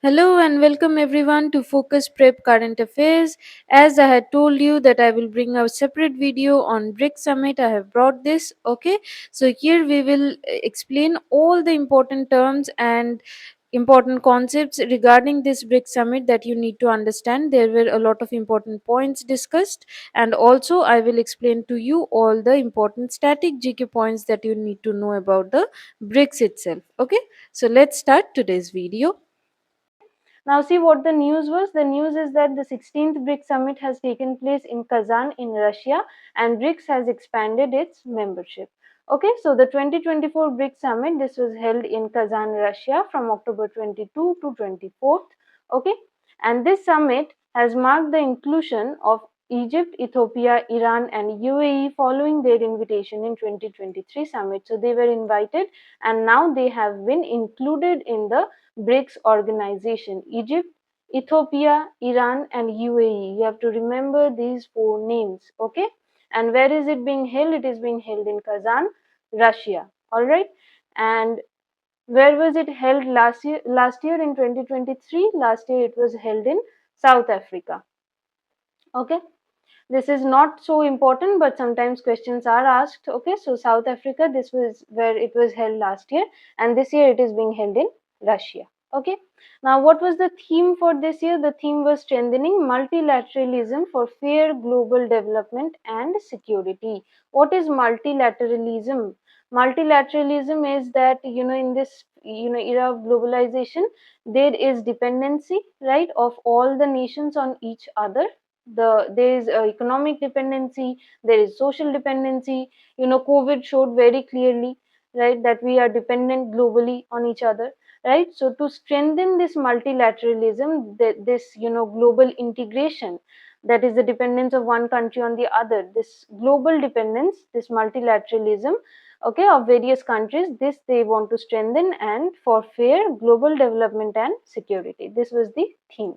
Hello and welcome everyone to Focus Prep Current Affairs. As I had told you that I will bring a separate video on BRICS Summit, I have brought this. Okay, so here we will explain all the important terms and important concepts regarding this BRICS Summit that you need to understand. There were a lot of important points discussed, and also I will explain to you all the important static GK points that you need to know about the BRICS itself. Okay, so let's start today's video. Now see what the news was. The news is that the 16th BRICS summit has taken place in Kazan in Russia, and BRICS has expanded its membership. Okay, so the 2024 BRICS summit, this was held in Kazan, Russia from October 22 to 24th. Okay, and this summit has marked the inclusion of Egypt, Ethiopia, Iran and UAE following their invitation in 2023 summit. So they were invited and now they have been included in the BRICS organization: Egypt, Ethiopia, Iran, and UAE. You have to remember these four names, okay? And where is it being held? It is being held in Kazan, Russia. All right. And where was it held last year? Last year in 2023. Last year it was held in South Africa. Okay. This is not so important, but sometimes questions are asked. Okay, so South Africa, this was where it was held last year, and this year it is being held in Russia. Okay, now what was the theme for this year? The theme was strengthening multilateralism for fair global development and security. What is multilateralism? Multilateralism is that, in this, era of globalization, there is dependency, right, of all the nations on each other. There is economic dependency, there is social dependency. COVID showed very clearly, right, that we are dependent globally on each other, right? So to strengthen this multilateralism, this global integration, that is the dependence of one country on the other, this global dependence, this multilateralism, okay, of various countries, this they want to strengthen, and for fair global development and security. This was the theme.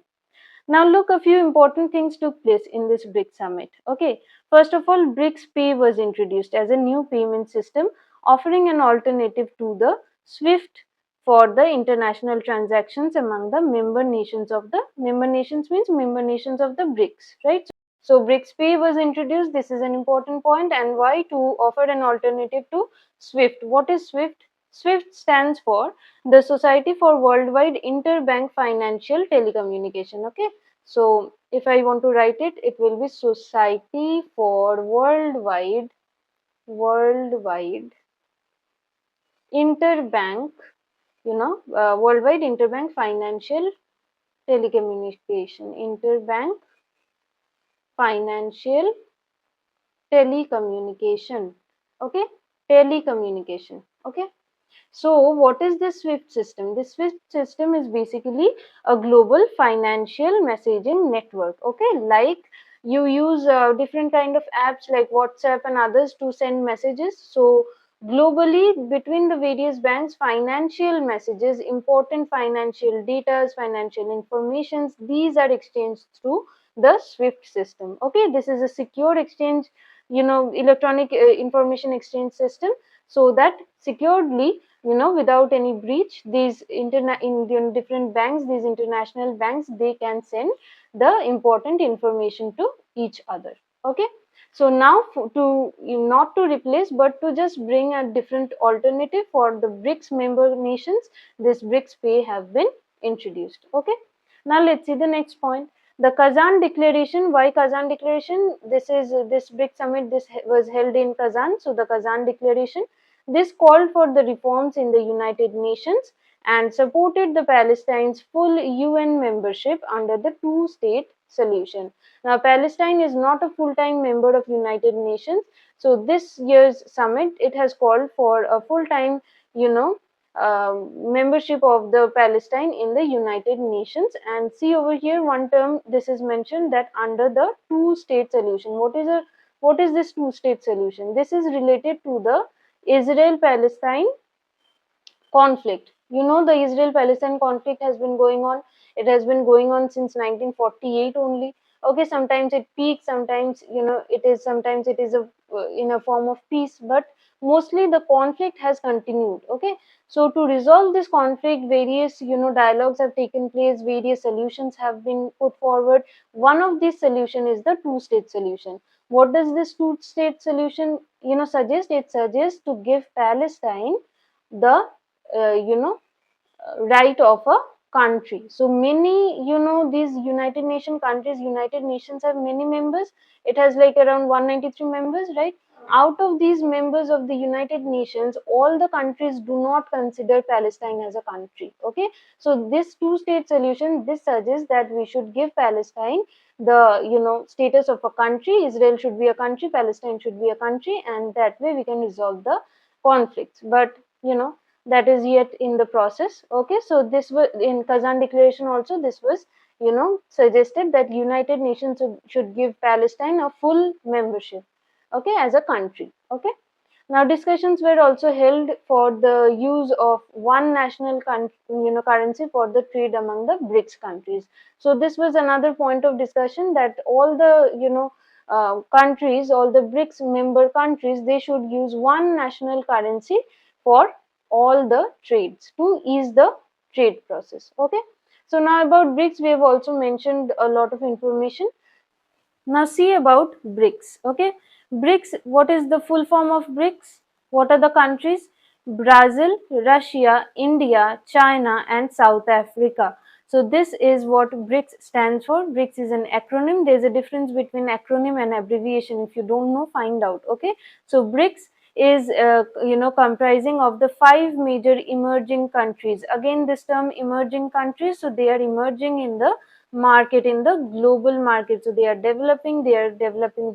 Now look, a few important things took place in this BRICS summit. Okay, first of all, BRICS Pay was introduced as a new payment system offering an alternative to the SWIFT for the international transactions among the member nations of the member nations means member nations of the BRICS, right? So BRICS Pay was introduced. This is an important point. And why? To offer an alternative to SWIFT. What is SWIFT? SWIFT stands for the Society for Worldwide Interbank Financial Telecommunication. Okay, so if I want to write it, it will be Society for Worldwide Interbank, Worldwide Interbank Financial Telecommunication, Interbank Financial Telecommunication. Okay, telecommunication. Okay. So, what is the SWIFT system? The SWIFT system is basically a global financial messaging network. Okay, like you use different kind of apps like WhatsApp and others to send messages. So, globally between the various banks, financial messages, important financial data, financial informations, these are exchanged through the SWIFT system. Okay, this is a secure exchange, electronic information exchange system, so that securely, without any breach, these Indian different banks, these international banks, they can send the important information to each other. Okay, so now not to replace but to just bring a different alternative for the BRICS member nations, this BRICS Pay have been introduced. Okay, now let's see the next point. The Kazan Declaration. Why Kazan Declaration? This BRICS summit, this was held in Kazan. So the Kazan Declaration, this called for the reforms in the United Nations and supported the Palestine's full UN membership under the two-state solution. Now, Palestine is not a full-time member of United Nations. So this year's summit, it has called for a full-time, membership of the Palestine in the United Nations. And see over here, one term this is mentioned, that under the two-state solution. What is this two-state solution? This is related to the Israel-Palestine conflict. The Israel-Palestine conflict has been going on. It has been going on since 1948 only. Okay, sometimes it peaks, sometimes it is a in a form of peace. But mostly the conflict has continued. Okay, so to resolve this conflict, various dialogues have taken place, various solutions have been put forward. One of these solution is the two-state solution. What does this two-state solution suggest? It suggests to give Palestine the right of a country. So many, these United Nation countries, United Nations have many members. It has like around 193 members, right? Out of these members of the United Nations, all the countries do not consider Palestine as a country. Okay, so this two-state solution, this suggests that we should give Palestine the status of a country. Israel should be a country, Palestine should be a country, and that way we can resolve the conflicts. But that is yet in the process. Okay, so this was in Kazan declaration also, this was suggested that United Nations should give Palestine a full membership, okay, as a country. Okay, now discussions were also held for the use of one national currency for the trade among the BRICS countries. So this was another point of discussion, that all the countries, all the BRICS member countries, they should use one national currency for all the trades to ease the trade process. Okay, so now about BRICS, we have also mentioned a lot of information. Now see about BRICS. Okay, BRICS, what is the full form of BRICS? What are the countries? Brazil, Russia, India, China and South Africa. So this is what BRICS stands for. BRICS is an acronym. There is a difference between acronym and abbreviation. If you don't know, find out. Okay, so BRICS is comprising of the 5 major emerging countries. Again, this term emerging countries, so they are emerging in the market, in the global market. So they are developing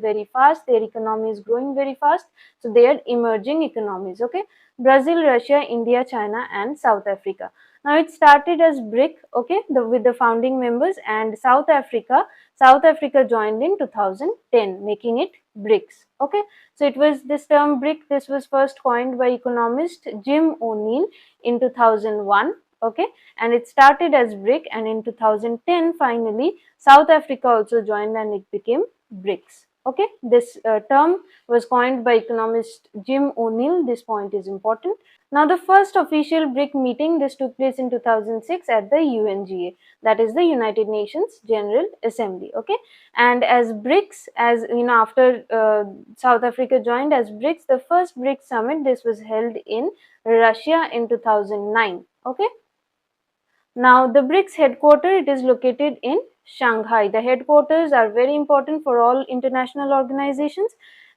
very fast, their economy is growing very fast, so they are emerging economies. Okay, Brazil, Russia, India, China and South Africa. Now it started as BRIC, okay, with the founding members, and South Africa joined in 2010, making it BRICS. Okay, so it was this term BRIC, this was first coined by economist Jim O'Neill in 2001. Okay, and it started as BRIC, and in 2010 finally South Africa also joined and it became BRICS. Okay, this term was coined by economist Jim O'Neill. This point is important. Now the first official BRIC meeting, this took place in 2006 at the UNGA, that is the United Nations General Assembly. Okay, and as BRICS, as after South Africa joined as BRICS, the first BRICS summit, this was held in Russia in 2009. Okay, now the BRICS headquarter, it is located in Shanghai. The headquarters are very important for all international organizations,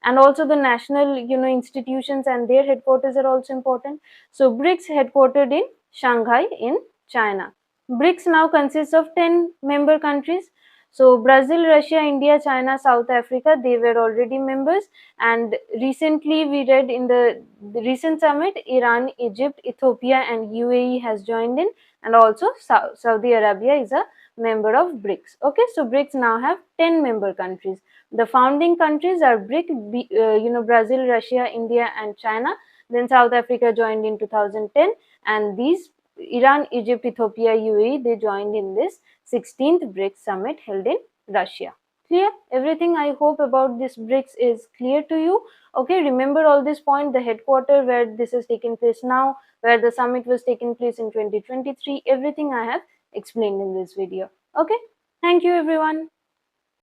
and also the national institutions and their headquarters are also important. So BRICS headquartered in Shanghai in China. BRICS now consists of 10 member countries. So Brazil, Russia, India, China, South Africa, they were already members, and recently we read in the recent summit, Iran, Egypt, Ethiopia and UAE has joined in, and also Saudi Arabia is a member of BRICS. Okay, so BRICS now have 10 member countries. The founding countries are Brazil, Russia, India and China. Then South Africa joined in 2010, and these Iran, Egypt, Ethiopia, UAE, they joined in this 16th BRICS summit held in Russia. Clear? Everything I hope about this BRICS is clear to you. Okay, remember all this point, the headquarter where this is taking place now, where the summit was taking place in 2023, everything I have explained in this video. Okay, thank you everyone.